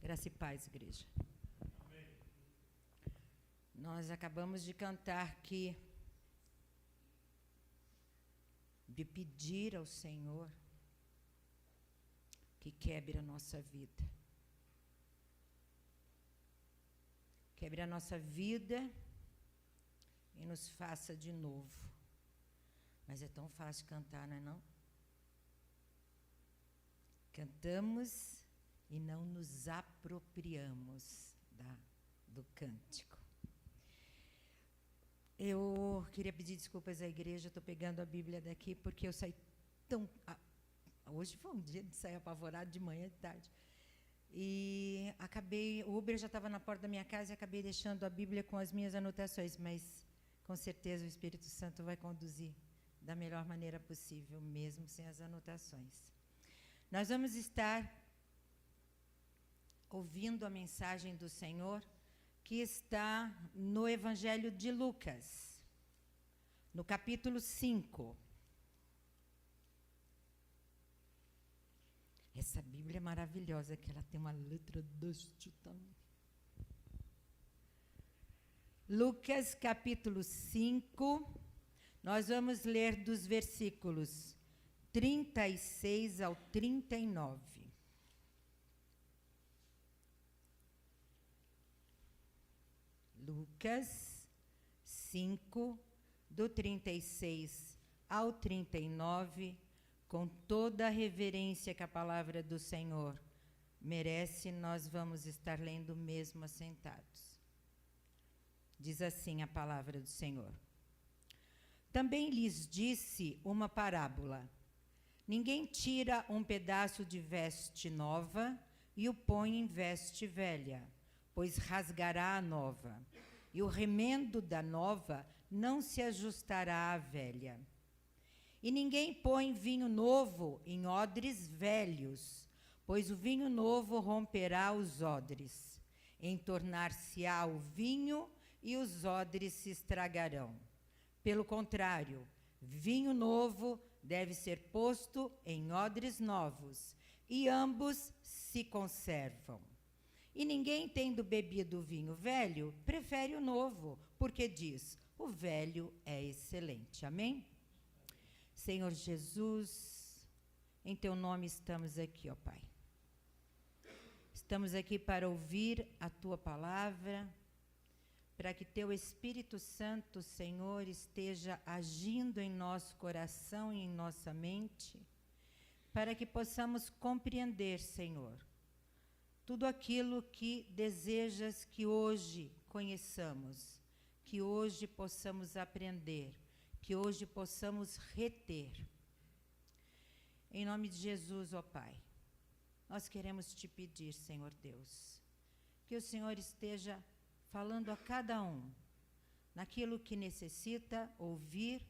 Graça e paz, igreja. Amém. Nós acabamos de cantar aqui, de pedir ao Senhor que quebre a nossa vida. Quebre a nossa vida e nos faça de novo. Mas é tão fácil cantar, não é não? Cantamos e não nos apropriamos do cântico. Eu queria pedir desculpas à igreja, estou pegando a Bíblia daqui, porque eu saí tão... hoje foi um dia de sair apavorado de manhã e de tarde. E acabei, o Uber já estava na porta da minha casa e acabei deixando a Bíblia com as minhas anotações, mas com certeza o Espírito Santo vai conduzir da melhor maneira possível, mesmo sem as anotações. Nós vamos estar ouvindo a mensagem do Senhor que está no Evangelho de Lucas, no capítulo 5. Essa Bíblia é maravilhosa, que ela tem uma letra deste tamanho. Lucas, capítulo 5, nós vamos ler dos versículos 36 ao 39. Lucas 5, do 36 ao 39, com toda a reverência que a palavra do Senhor merece, nós vamos estar lendo mesmo assentados. Diz assim a palavra do Senhor. Também lhes disse uma parábola. Ninguém tira um pedaço de veste nova e o põe em veste velha, pois rasgará a nova, e o remendo da nova não se ajustará à velha. E ninguém põe vinho novo em odres velhos, pois o vinho novo romperá os odres, entornar-se-á o vinho e os odres se estragarão. Pelo contrário, vinho novo deve ser posto em odres novos, e ambos se conservam. E ninguém, tendo bebido o vinho velho, prefere o novo, porque diz, o velho é excelente. Amém? Senhor Jesus, em Teu nome estamos aqui, ó Pai. Estamos aqui para ouvir a Tua palavra, para que Teu Espírito Santo, Senhor, esteja agindo em nosso coração e em nossa mente, para que possamos compreender, Senhor, tudo aquilo que desejas que hoje conheçamos, que hoje possamos aprender, que hoje possamos reter. Em nome de Jesus, ó Pai, nós queremos te pedir, Senhor Deus, que o Senhor esteja falando a cada um, naquilo que necessita ouvir,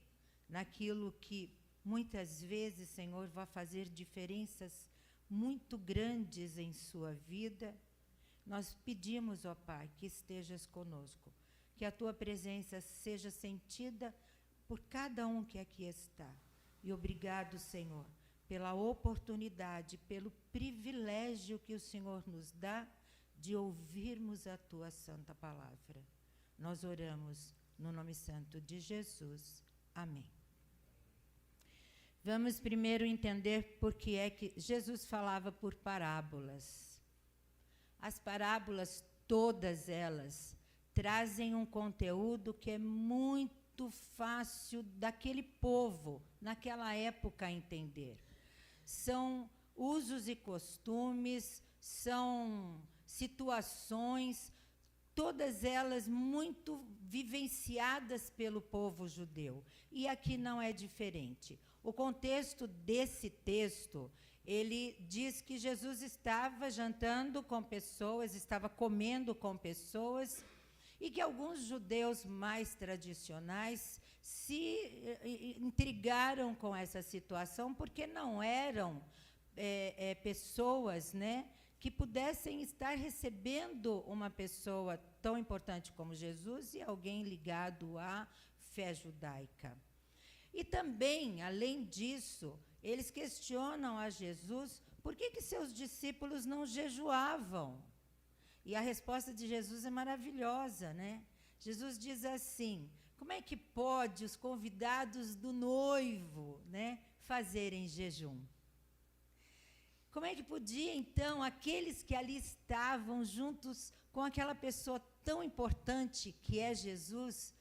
naquilo que muitas vezes, Senhor, vai fazer diferenças muito grandes em sua vida. Nós pedimos, ó Pai, que estejas conosco, que a Tua presença seja sentida por cada um que aqui está. E obrigado, Senhor, pela oportunidade, pelo privilégio que o Senhor nos dá de ouvirmos a Tua santa palavra. Nós oramos no nome santo de Jesus. Amém. Vamos primeiro entender por que é que Jesus falava por parábolas. As parábolas, todas elas, trazem um conteúdo que é muito fácil daquele povo, naquela época, entender. São usos e costumes, são situações, todas elas muito vivenciadas pelo povo judeu. E aqui não é diferente. O contexto desse texto, ele diz que Jesus estava jantando com pessoas, estava comendo com pessoas, e que alguns judeus mais tradicionais se intrigaram com essa situação, porque não eram pessoas, né, que pudessem estar recebendo uma pessoa tão importante como Jesus e alguém ligado à fé judaica. E também, além disso, eles questionam a Jesus por que seus discípulos não jejuavam. E a resposta de Jesus é maravilhosa, né? Jesus diz assim: como é que pode os convidados do noivo, né, fazerem jejum? Como é que podia, então, aqueles que ali estavam juntos com aquela pessoa tão importante que é Jesus,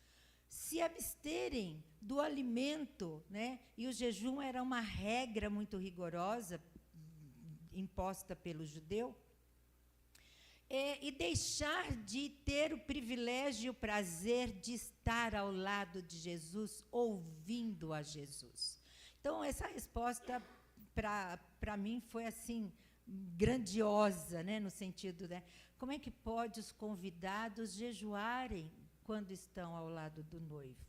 se absterem do alimento, né? E o jejum era uma regra muito rigorosa, imposta pelo judeu, e deixar de ter o privilégio e o prazer de estar ao lado de Jesus, ouvindo a Jesus. Então, essa resposta, para mim, foi assim, grandiosa, né? No sentido, né? Como é que pode os convidados jejuarem quando estão ao lado do noivo?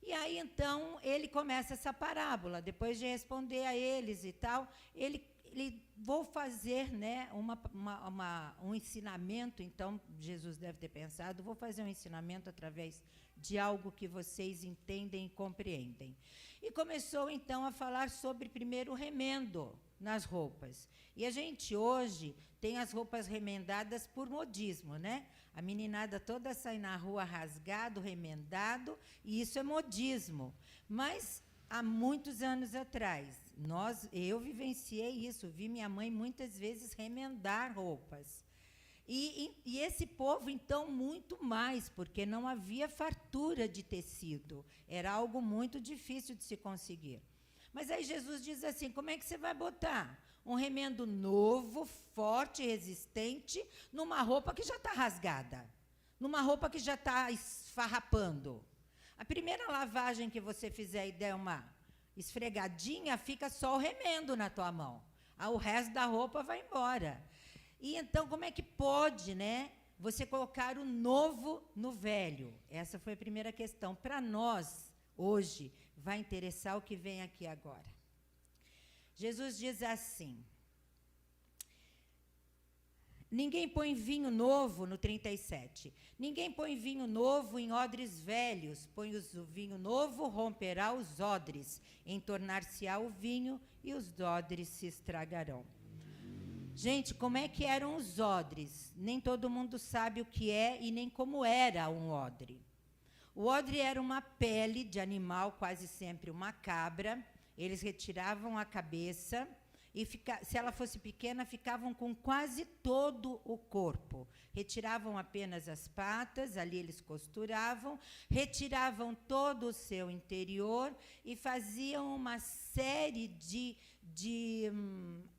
E aí, então, ele começa essa parábola. Depois de responder a eles e tal, ele vou fazer, né, um ensinamento. Então, Jesus deve ter pensado, vou fazer um ensinamento através de algo que vocês entendem e compreendem. E começou, então, a falar sobre, primeiro, o remendo nas roupas. E a gente, hoje, tem as roupas remendadas por modismo, né? A meninada toda sai na rua rasgado, remendado, e isso é modismo. Mas, há muitos anos atrás, eu vivenciei isso, vi minha mãe muitas vezes remendar roupas. E esse povo, então, muito mais, porque não havia fartura de tecido. Era algo muito difícil de se conseguir. Mas aí Jesus diz assim: como é que você vai botar um remendo novo, forte, resistente, numa roupa que já está rasgada, numa roupa que já está esfarrapando? A primeira lavagem que você fizer e der uma esfregadinha, fica só o remendo na tua mão. O resto da roupa vai embora. E então, como é que pode, né, você colocar o novo no velho? Essa foi a primeira questão. Para nós, hoje, vai interessar o que vem aqui agora. Jesus diz assim: ninguém põe vinho novo, no 37, ninguém põe vinho novo em odres velhos, põe o vinho novo, romperá os odres, entornar-se-á o vinho e os odres se estragarão. Gente, como é que eram os odres? Nem todo mundo sabe o que é e nem como era um odre. O odre era uma pele de animal, quase sempre uma cabra. Eles retiravam a cabeça e, se ela fosse pequena, ficavam com quase todo o corpo. Retiravam apenas as patas, ali eles costuravam, retiravam todo o seu interior e faziam uma série de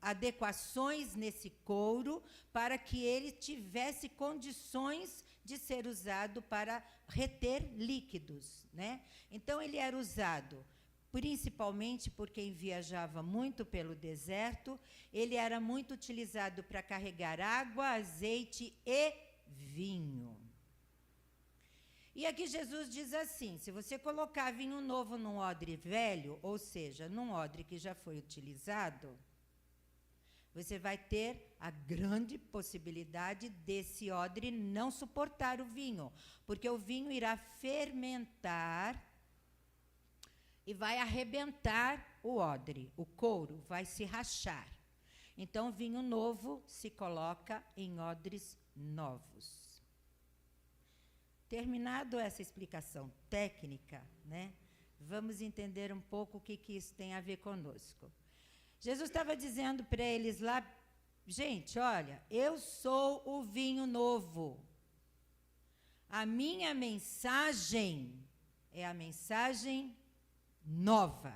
adequações nesse couro para que ele tivesse condições de ser usado para reter líquidos, né? Então, ele era usado principalmente por quem viajava muito pelo deserto. Ele era muito utilizado para carregar água, azeite e vinho. E aqui Jesus diz assim: se você colocar vinho novo num odre velho, ou seja, num odre que já foi utilizado, você vai ter a grande possibilidade desse odre não suportar o vinho, porque o vinho irá fermentar e vai arrebentar o odre, o couro vai se rachar. Então, vinho novo se coloca em odres novos. Terminado essa explicação técnica, né, vamos entender um pouco o que isso tem a ver conosco. Jesus estava dizendo para eles lá: gente, olha, eu sou o vinho novo. A minha mensagem é a mensagem nova.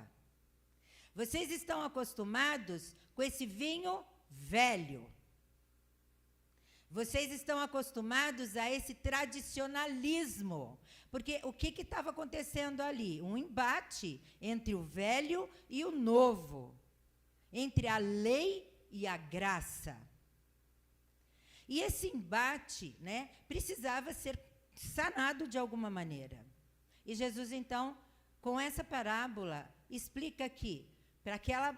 Vocês estão acostumados com esse vinho velho. Vocês estão acostumados a esse tradicionalismo. Porque o que estava acontecendo ali? Um embate entre o velho e o novo, entre a lei e a graça. E esse embate, né, precisava ser sanado de alguma maneira. E Jesus, então, com essa parábola, explica que, para aquela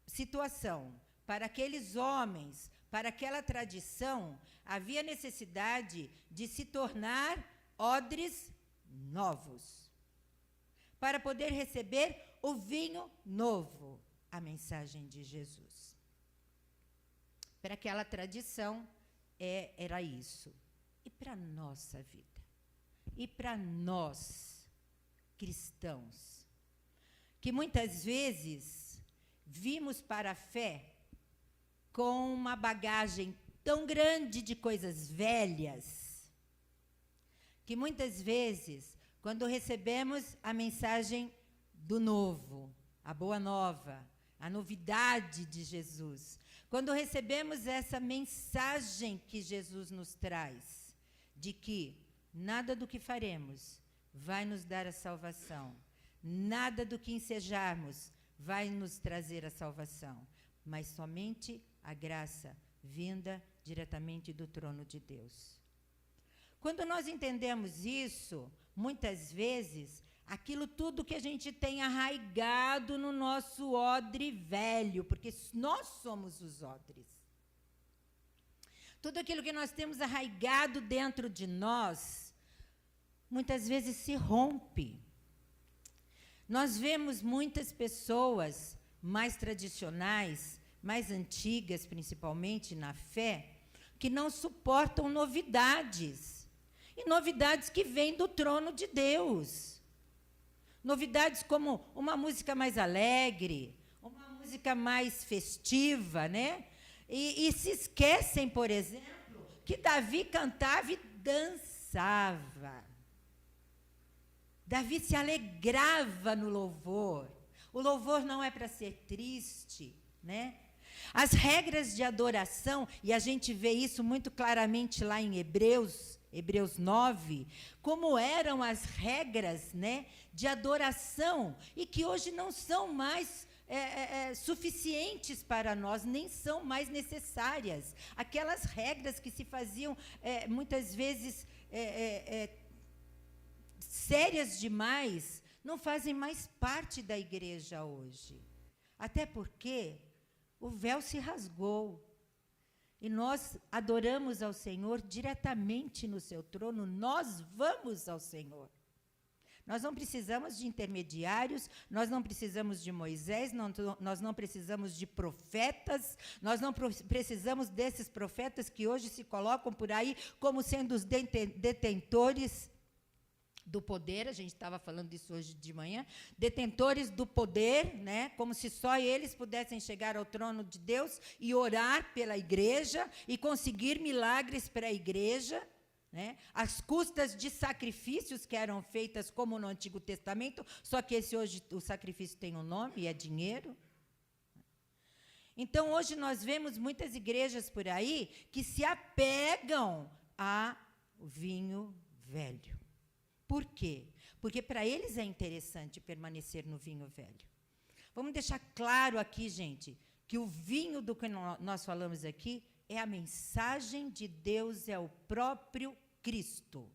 situação, para aqueles homens, para aquela tradição, havia necessidade de se tornar odres novos, para poder receber o vinho novo, a mensagem de Jesus. Para aquela tradição, era isso. E para a nossa vida? E para nós, cristãos, que muitas vezes vimos para a fé com uma bagagem tão grande de coisas velhas, que muitas vezes, quando recebemos a mensagem do novo, a boa nova, a novidade de Jesus, quando recebemos essa mensagem que Jesus nos traz, de que nada do que faremos vai nos dar a salvação, nada do que ensejarmos vai nos trazer a salvação, mas somente a graça vinda diretamente do trono de Deus. Quando nós entendemos isso, muitas vezes, aquilo tudo que a gente tem arraigado no nosso odre velho, porque nós somos os odres. Tudo aquilo que nós temos arraigado dentro de nós, muitas vezes se rompe. Nós vemos muitas pessoas mais tradicionais, mais antigas, principalmente na fé, que não suportam novidades. E novidades que vêm do trono de Deus. Novidades como uma música mais alegre, uma música mais festiva, né? E se esquecem, por exemplo, que Davi cantava e dançava. Davi se alegrava no louvor. O louvor não é para ser triste, né? As regras de adoração, e a gente vê isso muito claramente lá em Hebreus 9, como eram as regras, né, de adoração, e que hoje não são mais suficientes para nós, nem são mais necessárias. Aquelas regras que se faziam muitas vezes sérias demais, não fazem mais parte da igreja hoje. Até porque o véu se rasgou. E nós adoramos ao Senhor diretamente no seu trono, nós vamos ao Senhor. Nós não precisamos de intermediários, nós não precisamos de Moisés, nós não precisamos de profetas, nós não precisamos desses profetas que hoje se colocam por aí como sendo os detentores do poder. A gente estava falando disso hoje de manhã, detentores do poder, né, como se só eles pudessem chegar ao trono de Deus e orar pela igreja e conseguir milagres para a igreja, né, às custas de sacrifícios que eram feitas como no Antigo Testamento, só que esse hoje o sacrifício tem um nome e é dinheiro. Então, hoje nós vemos muitas igrejas por aí que se apegam ao vinho velho. Por quê? Porque para eles é interessante permanecer no vinho velho. Vamos deixar claro aqui, gente, que o vinho do que nós falamos aqui é a mensagem de Deus, é o próprio Cristo.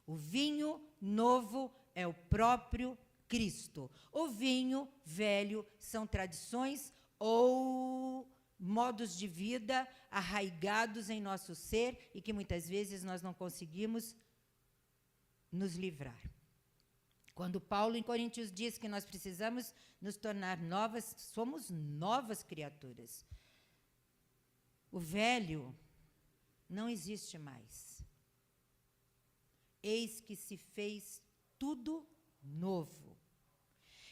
O vinho novo é o próprio Cristo. O vinho velho são tradições ou modos de vida arraigados em nosso ser e que muitas vezes nós não conseguimos nos livrar. Quando Paulo em Coríntios diz que nós precisamos nos tornar novas, somos novas criaturas. O velho não existe mais. Eis que se fez tudo novo.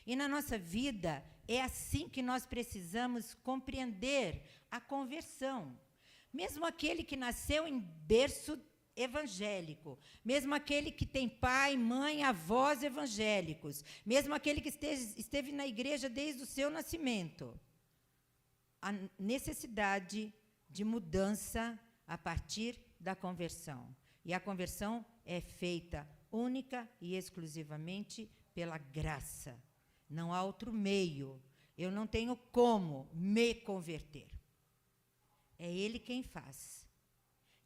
E na nossa vida é assim que nós precisamos compreender a conversão. Mesmo aquele que nasceu em berço evangélico, mesmo aquele que tem pai, mãe, avós evangélicos, mesmo aquele que esteve na igreja desde o seu nascimento, a necessidade de mudança a partir da conversão. E a conversão é feita única e exclusivamente pela graça. Não há outro meio. Eu não tenho como me converter. É Ele quem faz.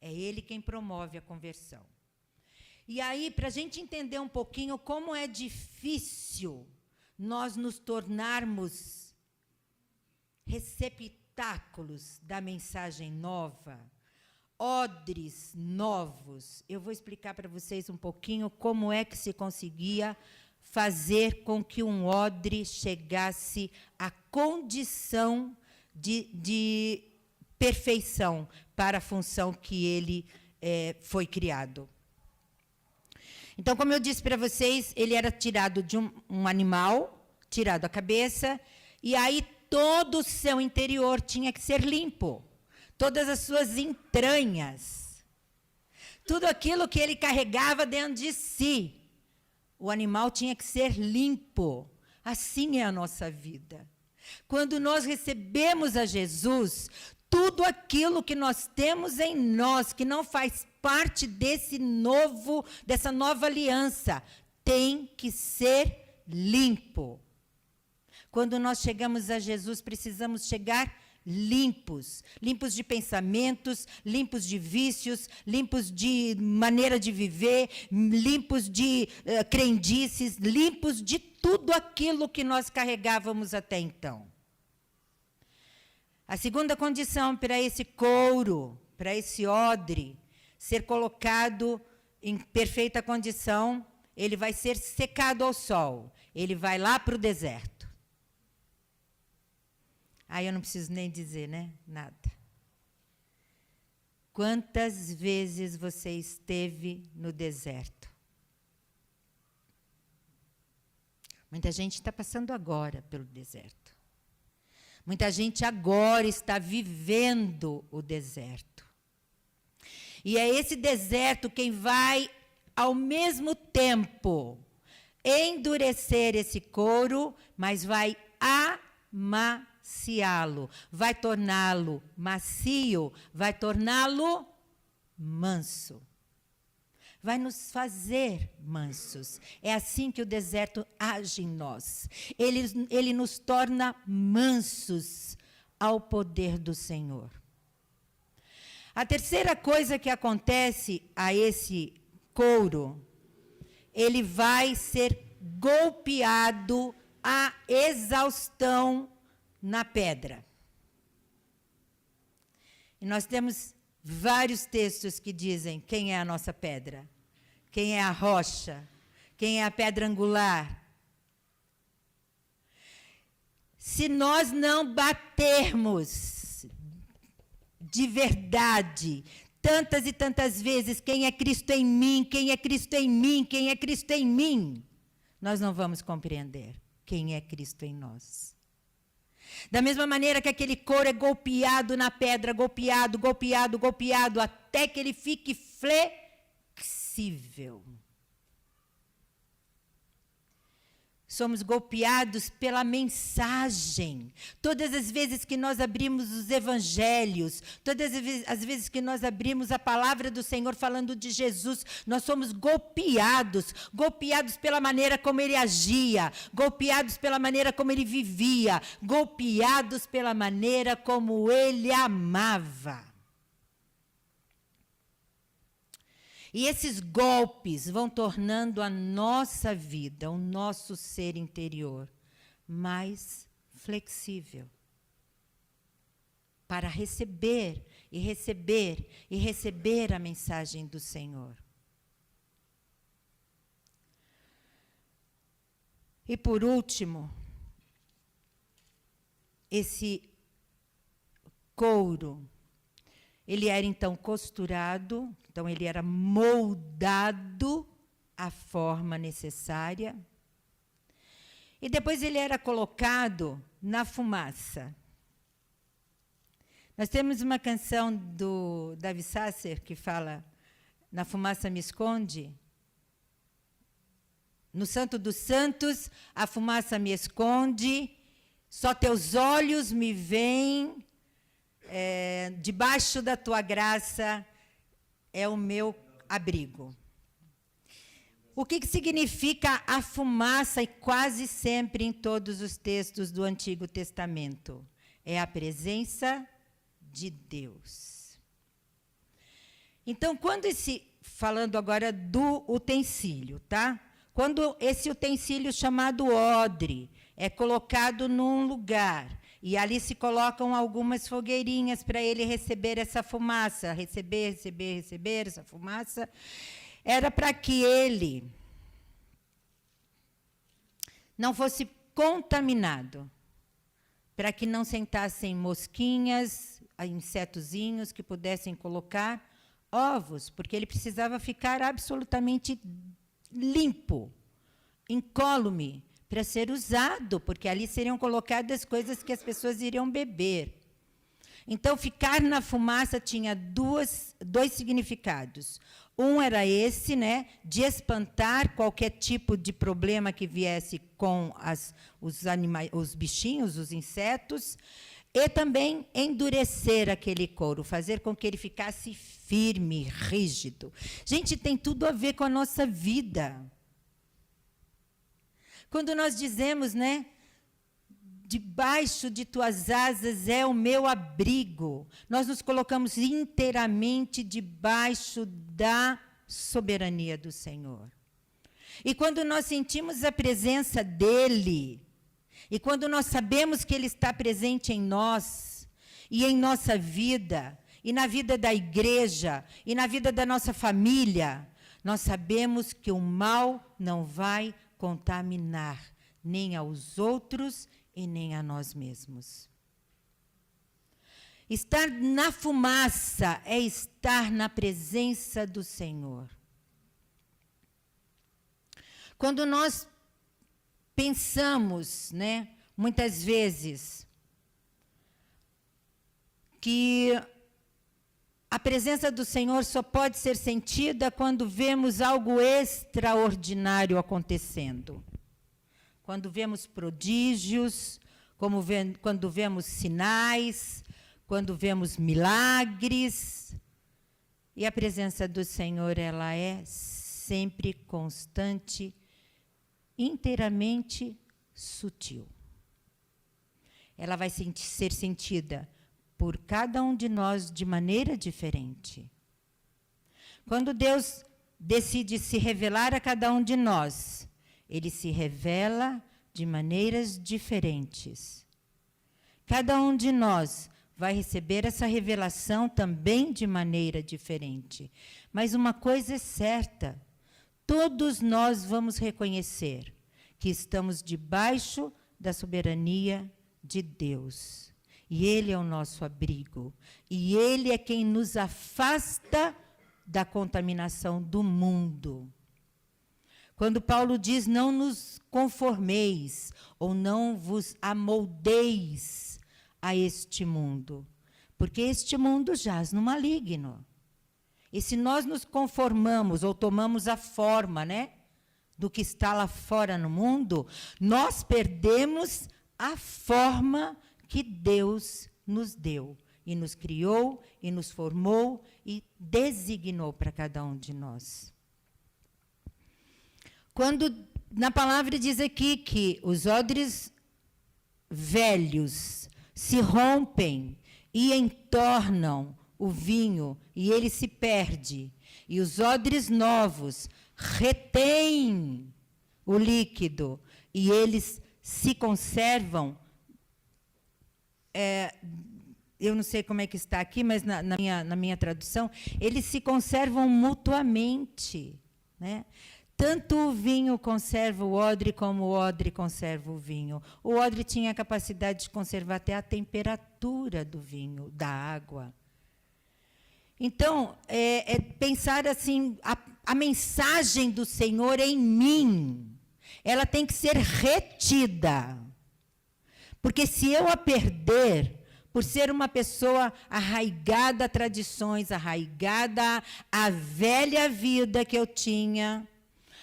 É Ele quem promove a conversão. E aí, para a gente entender um pouquinho como é difícil nós nos tornarmos receptáculos da mensagem nova, odres novos, eu vou explicar para vocês um pouquinho como é que se conseguia fazer com que um odre chegasse à condição de perfeição para a função que ele foi criado. Então, como eu disse para vocês, ele era tirado de um animal, tirado a cabeça, e aí todo o seu interior tinha que ser limpo. Todas as suas entranhas. Tudo aquilo que ele carregava dentro de si. O animal tinha que ser limpo. Assim é a nossa vida. Quando nós recebemos a Jesus, tudo aquilo que nós temos em nós, que não faz parte dessa nova aliança, tem que ser limpo. Quando nós chegamos a Jesus, precisamos chegar limpos. Limpos de pensamentos, limpos de vícios, limpos de maneira de viver, limpos de crendices, limpos de tudo aquilo que nós carregávamos até então. A segunda condição para esse couro, para esse odre, ser colocado em perfeita condição, ele vai ser secado ao sol. Ele vai lá para o deserto. Aí eu não preciso nem dizer, né? Nada. Quantas vezes você esteve no deserto? Muita gente está passando agora pelo deserto. Muita gente agora está vivendo o deserto. E é esse deserto quem vai, ao mesmo tempo, endurecer esse couro, mas vai amaciá-lo, vai torná-lo macio, vai torná-lo manso. Vai nos fazer mansos. É assim que o deserto age em nós. Ele nos torna mansos ao poder do Senhor. A terceira coisa que acontece a esse couro, ele vai ser golpeado à exaustão na pedra. E nós temos vários textos que dizem quem é a nossa pedra, quem é a rocha, quem é a pedra angular. Se nós não batermos de verdade, tantas e tantas vezes, quem é Cristo em mim, quem é Cristo em mim, quem é Cristo em mim, nós não vamos compreender quem é Cristo em nós. Da mesma maneira que aquele couro é golpeado na pedra, golpeado, golpeado, golpeado, até que ele fique flexível. Somos golpeados pela mensagem. Todas as vezes que nós abrimos os evangelhos, todas as vezes que nós abrimos a palavra do Senhor falando de Jesus, nós somos golpeados pela maneira como ele agia, golpeados pela maneira como ele vivia, golpeados pela maneira como ele amava. E esses golpes vão tornando a nossa vida, o nosso ser interior, mais flexível. Para receber e receber e receber a mensagem do Senhor. E por último, esse couro, ele era então costurado, então ele era moldado à forma necessária. E depois ele era colocado na fumaça. Nós temos uma canção do Davi Sasser que fala: na fumaça me esconde. No Santo dos Santos, a fumaça me esconde, só teus olhos me veem, debaixo da tua graça é o meu abrigo. O que significa a fumaça, e quase sempre em todos os textos do Antigo Testamento? É a presença de Deus. Então, falando agora do utensílio, tá? Quando esse utensílio chamado odre é colocado num lugar, e ali se colocam algumas fogueirinhas para ele receber essa fumaça, receber essa fumaça, era para que ele não fosse contaminado, para que não sentassem mosquinhas, insetozinhos que pudessem colocar ovos, porque ele precisava ficar absolutamente limpo, incólume, para ser usado, porque ali seriam colocadas coisas que as pessoas iriam beber. Então, ficar na fumaça tinha dois significados. Um era esse, né, de espantar qualquer tipo de problema que viesse com os animais, os bichinhos, os insetos, e também endurecer aquele couro, fazer com que ele ficasse firme, rígido. Gente, tem tudo a ver com a nossa vida. Quando nós dizemos, né, debaixo de tuas asas é o meu abrigo, nós nos colocamos inteiramente debaixo da soberania do Senhor. E quando nós sentimos a presença dEle, e quando nós sabemos que Ele está presente em nós, e em nossa vida, e na vida da igreja, e na vida da nossa família, nós sabemos que o mal não vai contaminar nem aos outros e nem a nós mesmos. Estar na fumaça é estar na presença do Senhor. Quando nós pensamos, né, muitas vezes, que a presença do Senhor só pode ser sentida quando vemos algo extraordinário acontecendo. Quando vemos prodígios, quando vemos sinais, quando vemos milagres. E a presença do Senhor, ela é sempre constante, inteiramente sutil. Ela vai ser sentida por cada um de nós de maneira diferente. Quando Deus decide se revelar a cada um de nós, Ele se revela de maneiras diferentes. Cada um de nós vai receber essa revelação também de maneira diferente. Mas uma coisa é certa, todos nós vamos reconhecer que estamos debaixo da soberania de Deus. E Ele é o nosso abrigo. E Ele é quem nos afasta da contaminação do mundo. Quando Paulo diz, não nos conformeis, ou não vos amoldeis a este mundo, porque este mundo jaz no maligno. E se nós nos conformamos, ou tomamos a forma, né, do que está lá fora no mundo, nós perdemos a forma que Deus nos deu, e nos criou, e nos formou, e designou para cada um de nós. Quando na palavra diz aqui que os odres velhos se rompem e entornam o vinho, e ele se perde, e os odres novos retêm o líquido, e eles se conservam, eu não sei como é que está aqui, mas na minha tradução, eles se conservam mutuamente, né? Tanto o vinho conserva o odre, como o odre conserva o vinho. O odre tinha a capacidade de conservar até a temperatura do vinho, da água. Então, pensar assim, a mensagem do Senhor em mim, ela tem que ser retida. Porque se eu a perder, por ser uma pessoa arraigada a tradições, arraigada à velha vida que eu tinha,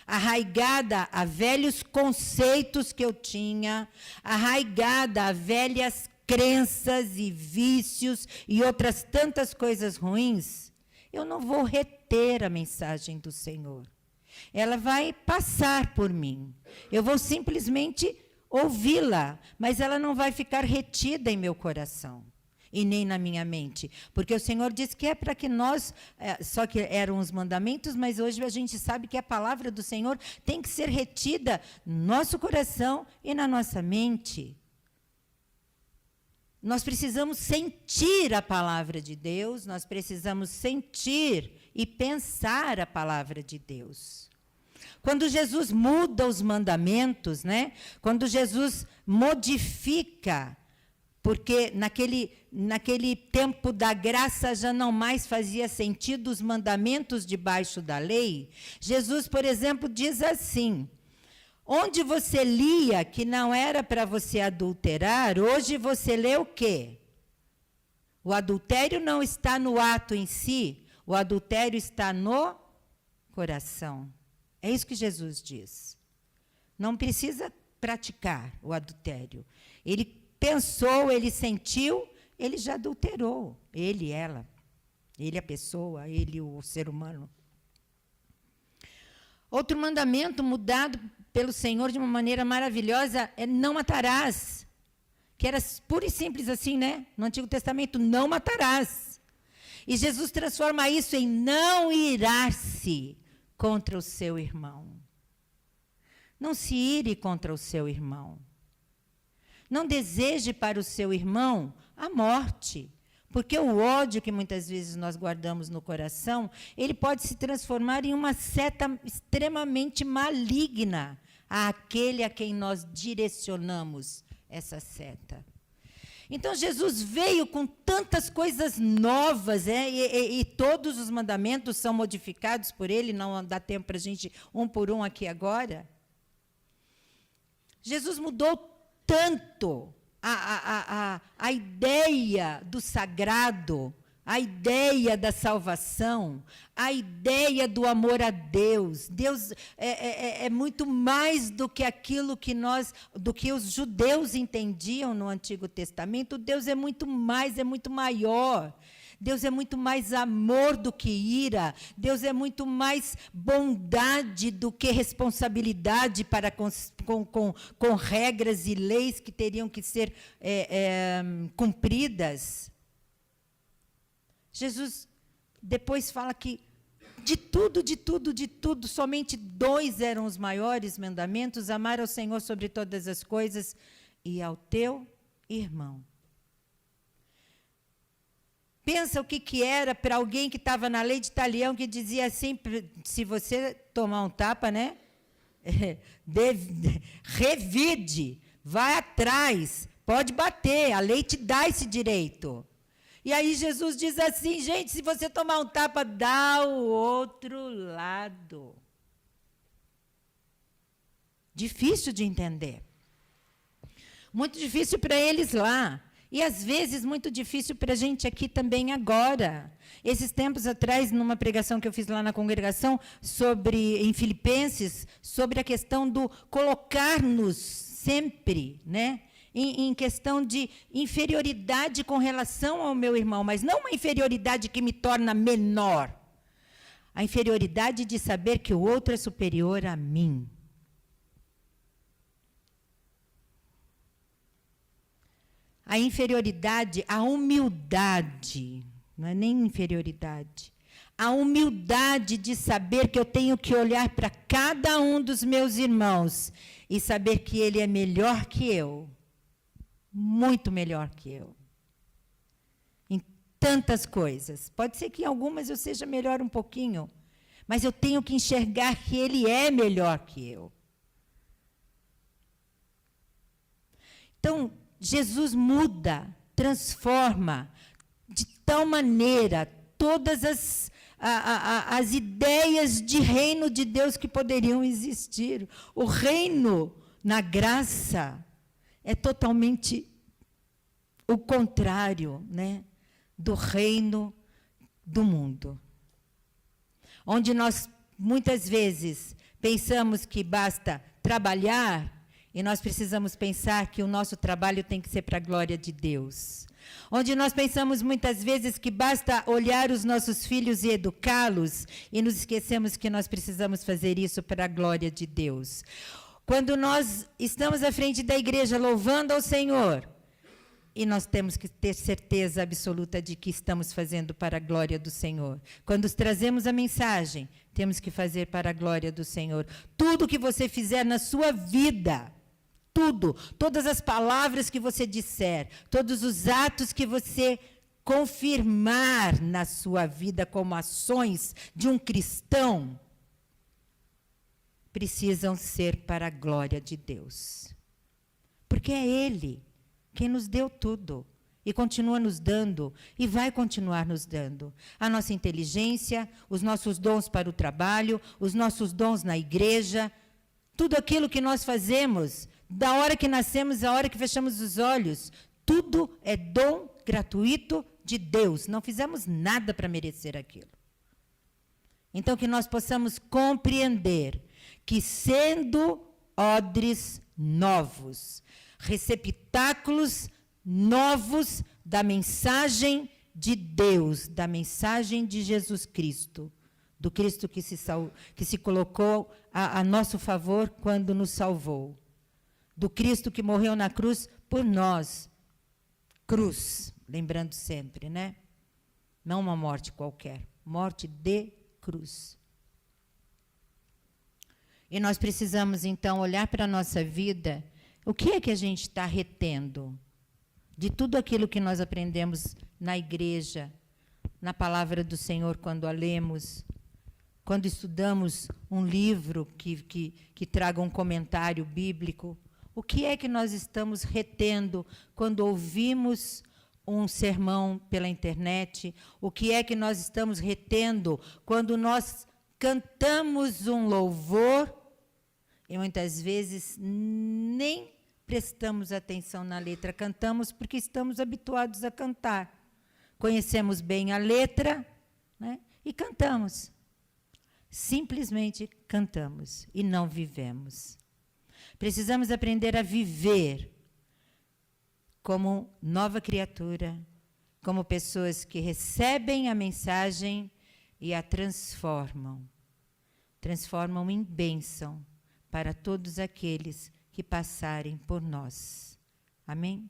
arraigada a velhos conceitos que eu tinha, arraigada a velhas crenças e vícios e outras tantas coisas ruins, eu não vou reter a mensagem do Senhor. Ela vai passar por mim. Eu vou simplesmente ouvi-la, mas ela não vai ficar retida em meu coração e nem na minha mente, porque o Senhor diz que é para que nós, só que eram os mandamentos, mas hoje a gente sabe que a palavra do Senhor tem que ser retida no nosso coração e na nossa mente. Nós precisamos sentir a palavra de Deus, nós precisamos sentir e pensar a palavra de Deus. Quando Jesus muda os mandamentos, né? Quando Jesus modifica porque naquele tempo da graça já não mais fazia sentido os mandamentos debaixo da lei. Jesus, por exemplo, diz assim: onde você lia que não era para você adulterar, hoje você lê o quê? O adultério não está no ato em si, o adultério está no coração. É isso que Jesus diz. Não precisa praticar o adultério. Ele pensou, ele sentiu, ele já adulterou. Ele, ela. Ele, a pessoa, ele, o ser humano. Outro mandamento mudado pelo Senhor de uma maneira maravilhosa é não matarás. Que era puro e simples assim, né? No Antigo Testamento, não matarás. E Jesus transforma isso em não irar-se contra o seu irmão. Não se ire contra o seu irmão. Não deseje para o seu irmão a morte. Porque o ódio que muitas vezes nós guardamos no coração, ele pode se transformar em uma seta extremamente maligna àquele a quem nós direcionamos essa seta. Então, Jesus veio com tantas coisas novas, e todos os mandamentos são modificados por ele, não dá tempo para a gente um por um aqui agora. Jesus mudou tanto a ideia do sagrado, a ideia da salvação, a ideia do amor a Deus. Deus é muito mais do que aquilo do que os judeus entendiam no Antigo Testamento. Deus é muito mais, é muito maior. Deus é muito mais amor do que ira. Deus é muito mais bondade do que responsabilidade para com regras e leis que teriam que ser cumpridas. Jesus depois fala que de tudo, somente 2 eram os maiores mandamentos: amar ao Senhor sobre todas as coisas e ao teu irmão. Pensa o que era para alguém que estava na lei de Talião, que dizia assim: se você tomar um tapa, né? Revide, vai atrás, pode bater, a lei te dá esse direito. E aí Jesus diz assim: gente, se você tomar um tapa, dá o outro lado. Difícil de entender. Muito difícil para eles lá. E, às vezes, muito difícil para a gente aqui também agora. Esses tempos atrás, numa pregação que eu fiz lá na congregação, em Filipenses, sobre a questão do colocar-nos sempre, né, em questão de inferioridade com relação ao meu irmão, mas não uma inferioridade que me torna menor. A inferioridade de saber que o outro é superior a mim. A inferioridade, a humildade, não é nem inferioridade, a humildade de saber que eu tenho que olhar para cada um dos meus irmãos e saber que ele é melhor que eu, muito melhor que eu, em tantas coisas. Pode ser que em algumas eu seja melhor um pouquinho, mas eu tenho que enxergar que ele é melhor que eu. Então, Jesus muda, transforma, de tal maneira, todas as ideias de reino de Deus que poderiam existir. O reino, na graça, é totalmente o contrário, né, do reino do mundo. Onde nós, muitas vezes, pensamos que basta trabalhar, e nós precisamos pensar que o nosso trabalho tem que ser para a glória de Deus. Onde nós pensamos muitas vezes que basta olhar os nossos filhos e educá-los, e nos esquecemos que nós precisamos fazer isso para a glória de Deus. Quando nós estamos à frente da igreja louvando ao Senhor, e nós temos que ter certeza absoluta de que estamos fazendo para a glória do Senhor. Quando trazemos a mensagem, temos que fazer para a glória do Senhor. Tudo que você fizer na sua vida, tudo, todas as palavras que você disser, todos os atos que você confirmar na sua vida como ações de um cristão, precisam ser para a glória de Deus. Porque é Ele quem nos deu tudo. E continua nos dando, e vai continuar nos dando. A nossa inteligência, os nossos dons para o trabalho, os nossos dons na igreja, tudo aquilo que nós fazemos, da hora que nascemos à hora que fechamos os olhos, tudo é dom gratuito de Deus. Não fizemos nada para merecer aquilo. Então, que nós possamos compreender que, sendo odres novos, receptáculos novos da mensagem de Deus, da mensagem de Jesus Cristo, do Cristo que se colocou a nosso favor quando nos salvou, do Cristo que morreu na cruz por nós. Cruz, lembrando sempre, né? Não uma morte qualquer, morte de cruz. E nós precisamos, então, olhar para a nossa vida, o que é que a gente está retendo de tudo aquilo que nós aprendemos na igreja, na palavra do Senhor, quando a lemos, quando estudamos um livro que traga um comentário bíblico. O que é que nós estamos retendo quando ouvimos um sermão pela internet? O que é que nós estamos retendo quando nós cantamos um louvor e muitas vezes nem prestamos atenção na letra? Cantamos porque estamos habituados a cantar. Conhecemos bem a letra, né? E cantamos. Simplesmente cantamos e não vivemos. Precisamos aprender a viver como nova criatura, como pessoas que recebem a mensagem e a transformam. Transformam em bênção para todos aqueles que passarem por nós. Amém?